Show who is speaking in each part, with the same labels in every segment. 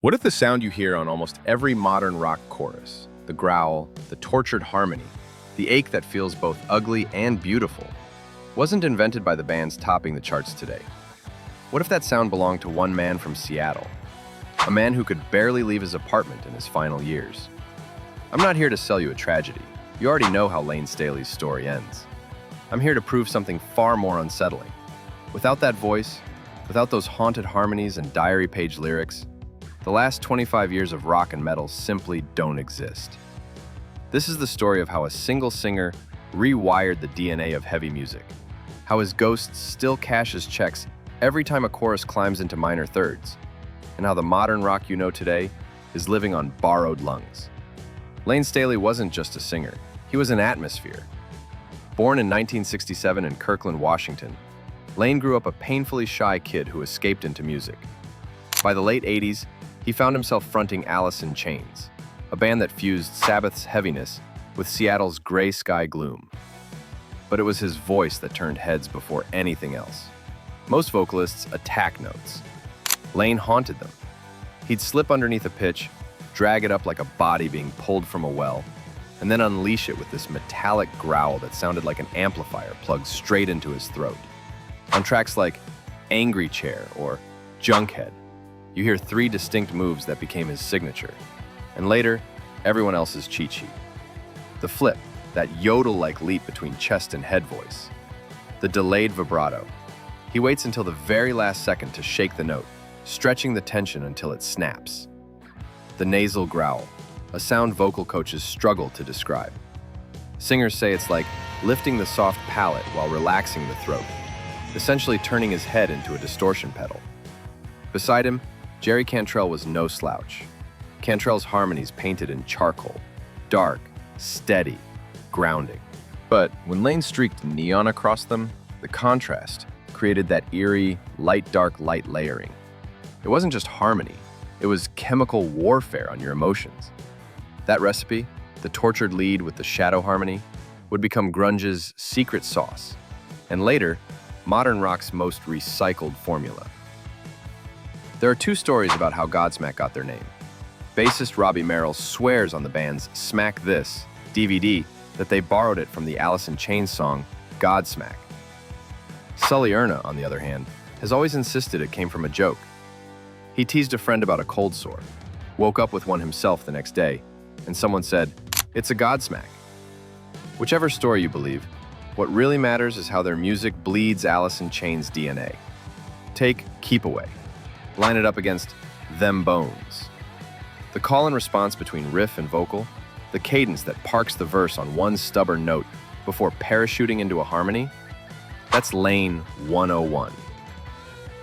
Speaker 1: What if the sound you hear on almost every modern rock chorus, the growl, the tortured harmony, the ache that feels both ugly and beautiful, wasn't invented by the bands topping the charts today? What if that sound belonged to one man from Seattle, a man who could barely leave his apartment in his final years? I'm not here to sell you a tragedy. You already know how Layne Staley's story ends. I'm here to prove something far more unsettling. Without that voice, without those haunted harmonies and diary page lyrics, the last 25 years of rock and metal simply don't exist. This is the story of how a single singer rewired the DNA of heavy music, how his ghost still cashes checks every time a chorus climbs into minor thirds, and how the modern rock you know today is living on borrowed lungs. Layne Staley wasn't just a singer, he was an atmosphere. Born in 1967 in Kirkland, Washington, Layne grew up a painfully shy kid who escaped into music. By the late 80s, he found himself fronting Alice in Chains, a band that fused Sabbath's heaviness with Seattle's gray sky gloom. But it was his voice that turned heads before anything else. Most vocalists attack notes. Layne haunted them. He'd slip underneath a pitch, drag it up like a body being pulled from a well, and then unleash it with this metallic growl that sounded like an amplifier plugged straight into his throat. On tracks like Angry Chair or Junkhead, you hear three distinct moves that became his signature, and later, everyone else's cheat sheet. The flip, that yodel-like leap between chest and head voice. The delayed vibrato. He waits until the very last second to shake the note, stretching the tension until it snaps. The nasal growl, a sound vocal coaches struggle to describe. Singers say it's like lifting the soft palate while relaxing the throat, essentially turning his head into a distortion pedal. Beside him, Jerry Cantrell was no slouch. Cantrell's harmonies painted in charcoal, dark, steady, grounding. But when Layne streaked neon across them, the contrast created that eerie, light-dark light layering. It wasn't just harmony, it was chemical warfare on your emotions. That recipe, the tortured lead with the shadow harmony, would become grunge's secret sauce, and later, modern rock's most recycled formula. There are two stories about how Godsmack got their name. Bassist Robbie Merrill swears on the band's Smack This DVD that they borrowed it from the Alice in Chains song Godsmack. Sully Erna, on the other hand, has always insisted it came from a joke. He teased a friend about a cold sore, woke up with one himself the next day, and someone said, "It's a Godsmack." Whichever story you believe, what really matters is how their music bleeds Alice in Chains' DNA. Take Keep Away. Line it up against Them Bones. The call and response between riff and vocal, the cadence that parks the verse on one stubborn note before parachuting into a harmony, that's Layne 101.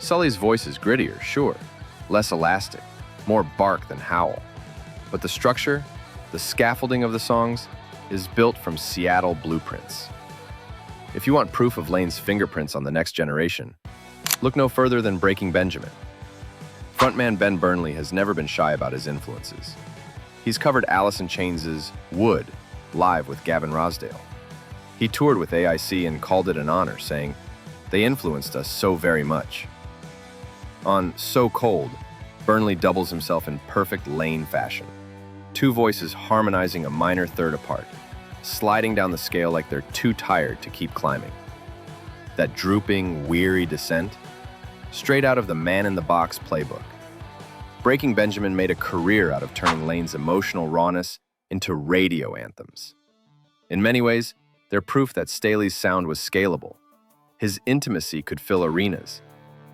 Speaker 1: Sully's voice is grittier, sure, less elastic, more bark than howl. But the structure, the scaffolding of the songs, is built from Seattle blueprints. If you want proof of Layne's fingerprints on the next generation, look no further than Breaking Benjamin. Frontman Ben Burnley has never been shy about his influences. He's covered Alice in Chains' Wood live with Gavin Rossdale. He toured with AIC and called it an honor, saying, "They influenced us so very much." On So Cold, Burnley doubles himself in perfect Layne fashion. Two voices harmonizing a minor third apart, sliding down the scale like they're too tired to keep climbing. That drooping, weary descent, straight out of the Man in the Box playbook. Breaking Benjamin made a career out of turning Layne's emotional rawness into radio anthems. In many ways, they're proof that Staley's sound was scalable. His intimacy could fill arenas.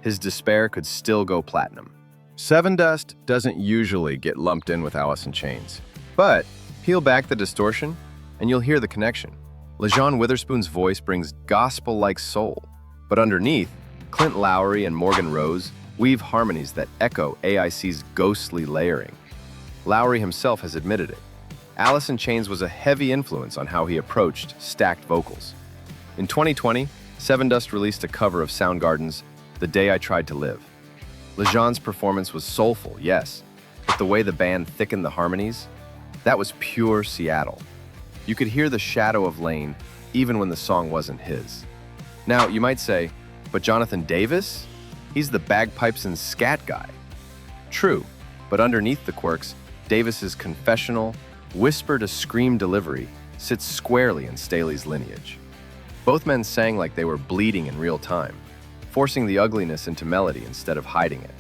Speaker 1: His despair could still go platinum. Sevendust doesn't usually get lumped in with Alice in Chains, but peel back the distortion and you'll hear the connection. LaJean Witherspoon's voice brings gospel-like soul, but underneath, Clint Lowry and Morgan Rose weave harmonies that echo AIC's ghostly layering. Lowry himself has admitted it. Alice in Chains was a heavy influence on how he approached stacked vocals. In 2020, Sevendust released a cover of Soundgarden's The Day I Tried to Live. LaJean's performance was soulful, yes, but the way the band thickened the harmonies, that was pure Seattle. You could hear the shadow of Layne even when the song wasn't his. Now, you might say, but Jonathan Davis? He's the bagpipes and scat guy. True, But underneath the quirks, Davis's confessional, whisper-to-scream delivery sits squarely in Staley's lineage. Both men sang like they were bleeding in real time, forcing the ugliness into melody instead of hiding it.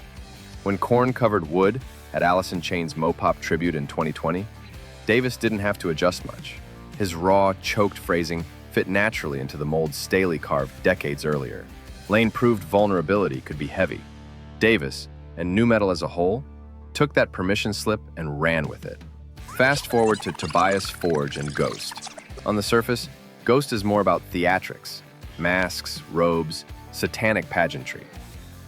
Speaker 1: When Korn covered Wood at Alice in Chains' Mopop tribute in 2020, Davis didn't have to adjust much. His raw, choked phrasing fit naturally into the mold Staley carved decades earlier. Layne proved vulnerability could be heavy. Davis, and nu metal as a whole, took that permission slip and ran with it. Fast forward to Tobias Forge and Ghost. On the surface, Ghost is more about theatrics, masks, robes, satanic pageantry.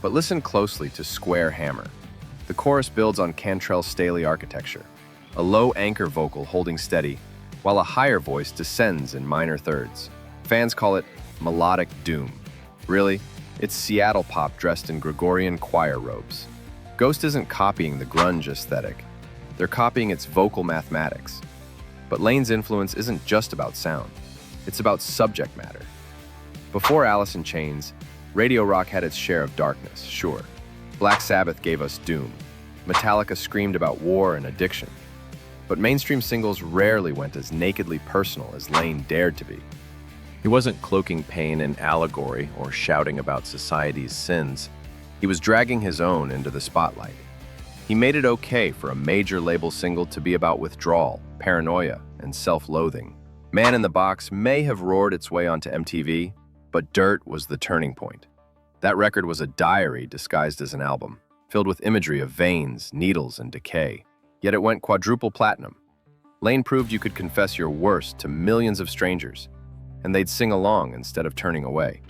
Speaker 1: But listen closely to Square Hammer. The chorus builds on Cantrell Staley architecture, a low anchor vocal holding steady, while a higher voice descends in minor thirds. Fans call it melodic doom. Really, it's Seattle pop dressed in Gregorian choir robes. Ghost isn't copying the grunge aesthetic. They're copying its vocal mathematics. But Layne's influence isn't just about sound. It's about subject matter. Before Alice in Chains, radio rock had its share of darkness, sure. Black Sabbath gave us doom. Metallica screamed about war and addiction. But mainstream singles rarely went as nakedly personal as Layne dared to be. He wasn't cloaking pain in allegory or shouting about society's sins. He was dragging his own into the spotlight. He made it okay for a major label single to be about withdrawal, paranoia, and self-loathing. Man in the Box may have roared its way onto MTV, but Dirt was the turning point. That record was a diary disguised as an album, filled with imagery of veins, needles, and decay. Yet it went quadruple platinum. Layne proved you could confess your worst to millions of strangers, and they'd sing along instead of turning away.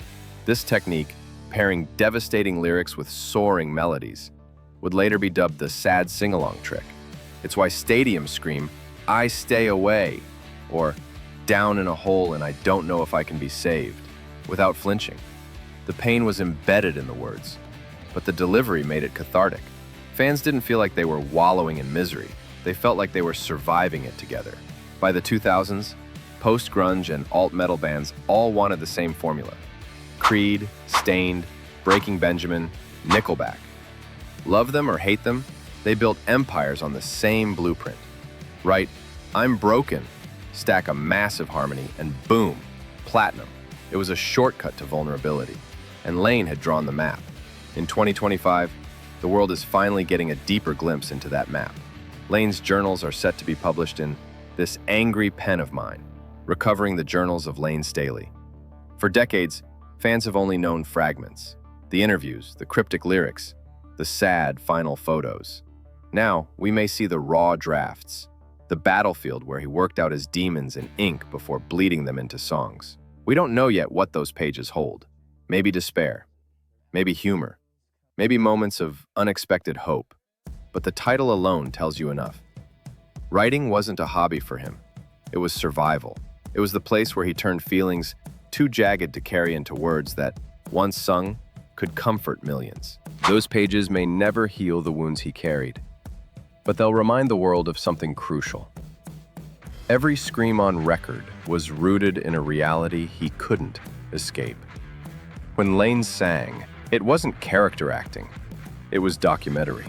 Speaker 1: This technique, pairing devastating lyrics with soaring melodies, would later be dubbed the sad sing-along trick. It's why stadiums scream, "I stay away," or "down in a hole and I don't know if I can be saved," without flinching. The pain was embedded in the words, but the delivery made it cathartic. Fans didn't feel like they were wallowing in misery. They felt like they were surviving it together. By the 2000s, post-grunge and alt-metal bands all wanted the same formula. Creed, Stained, Breaking Benjamin, Nickelback. Love them or hate them, they built empires on the same blueprint. Write, "I'm broken," stack a massive harmony, and boom, platinum. It was a shortcut to vulnerability, and Layne had drawn the map. In 2025, the world is finally getting a deeper glimpse into that map. Layne's journals are set to be published in This Angry Pen of Mine, Recovering the Journals of Layne Staley. For decades, fans have only known fragments, the interviews, the cryptic lyrics, the sad final photos. Now, we may see the raw drafts, the battlefield where he worked out his demons in ink before bleeding them into songs. We don't know yet what those pages hold. Maybe despair, maybe humor, maybe moments of unexpected hope. But the title alone tells you enough. Writing wasn't a hobby for him. It was survival. It was the place where he turned feelings too jagged to carry into words that, once sung, could comfort millions. Those pages may never heal the wounds he carried, but they'll remind the world of something crucial. Every scream on record was rooted in a reality he couldn't escape. When Layne sang, it wasn't character acting, it was documentary.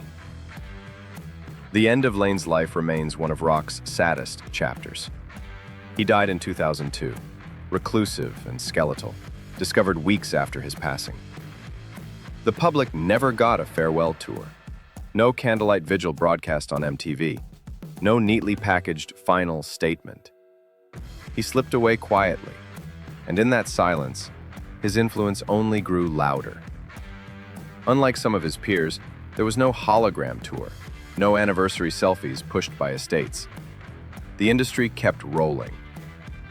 Speaker 1: The end of Layne's life remains one of rock's saddest chapters. He died in 2002, reclusive and skeletal, discovered weeks after his passing. The public never got a farewell tour. No candlelight vigil broadcast on MTV. No neatly packaged final statement. He slipped away quietly, and in that silence, his influence only grew louder. Unlike some of his peers, there was no hologram tour, no anniversary selfies pushed by estates. The industry kept rolling.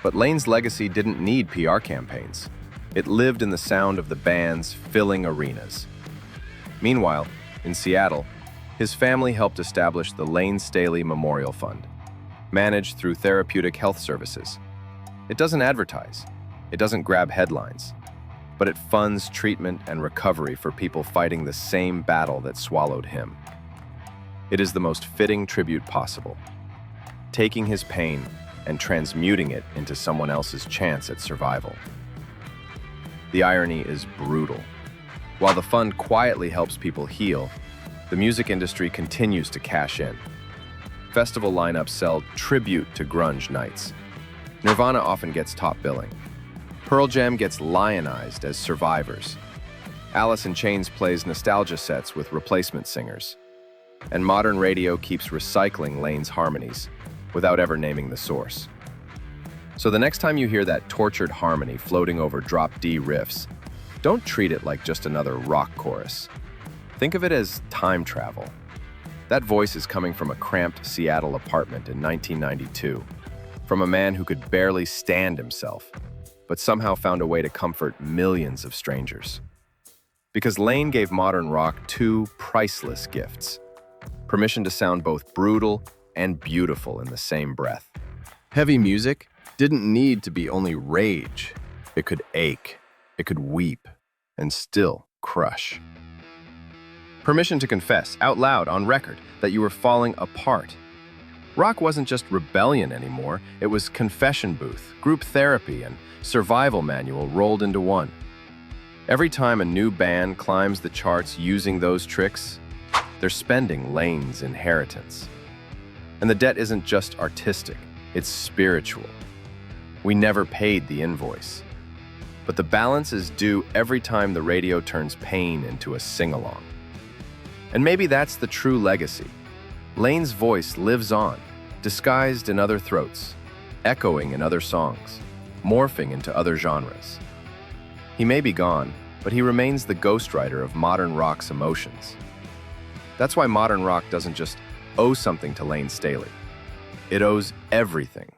Speaker 1: But Layne's legacy didn't need PR campaigns. It lived in the sound of the bands filling arenas. Meanwhile, in Seattle, his family helped establish the Layne Staley Memorial Fund, managed through Therapeutic Health Services. It doesn't advertise, it doesn't grab headlines, but it funds treatment and recovery for people fighting the same battle that swallowed him. It is the most fitting tribute possible, taking his pain and transmuting it into someone else's chance at survival. The irony is brutal. While the fund quietly helps people heal, the music industry continues to cash in. Festival lineups sell tribute to grunge nights. Nirvana often gets top billing. Pearl Jam gets lionized as survivors. Alice in Chains plays nostalgia sets with replacement singers. And modern radio keeps recycling Layne's harmonies without ever naming the source. So the next time you hear that tortured harmony floating over drop D riffs, don't treat it like just another rock chorus. Think of it as time travel. That voice is coming from a cramped Seattle apartment in 1992, from a man who could barely stand himself, but somehow found a way to comfort millions of strangers. Because Layne gave modern rock two priceless gifts: permission to sound both brutal and beautiful in the same breath. Heavy music didn't need to be only rage. It could ache, it could weep, and still crush. Permission to confess out loud on record that you were falling apart. Rock wasn't just rebellion anymore, it was confession booth, group therapy, and survival manual rolled into one. Every time a new band climbs the charts using those tricks, they're spending Layne's inheritance. And the debt isn't just artistic, it's spiritual. We never paid the invoice. But the balance is due every time the radio turns pain into a sing-along. And maybe that's the true legacy. Layne's voice lives on, disguised in other throats, echoing in other songs, morphing into other genres. He may be gone, but he remains the ghostwriter of modern rock's emotions. That's why modern rock doesn't just owe something to Layne Staley. It owes everything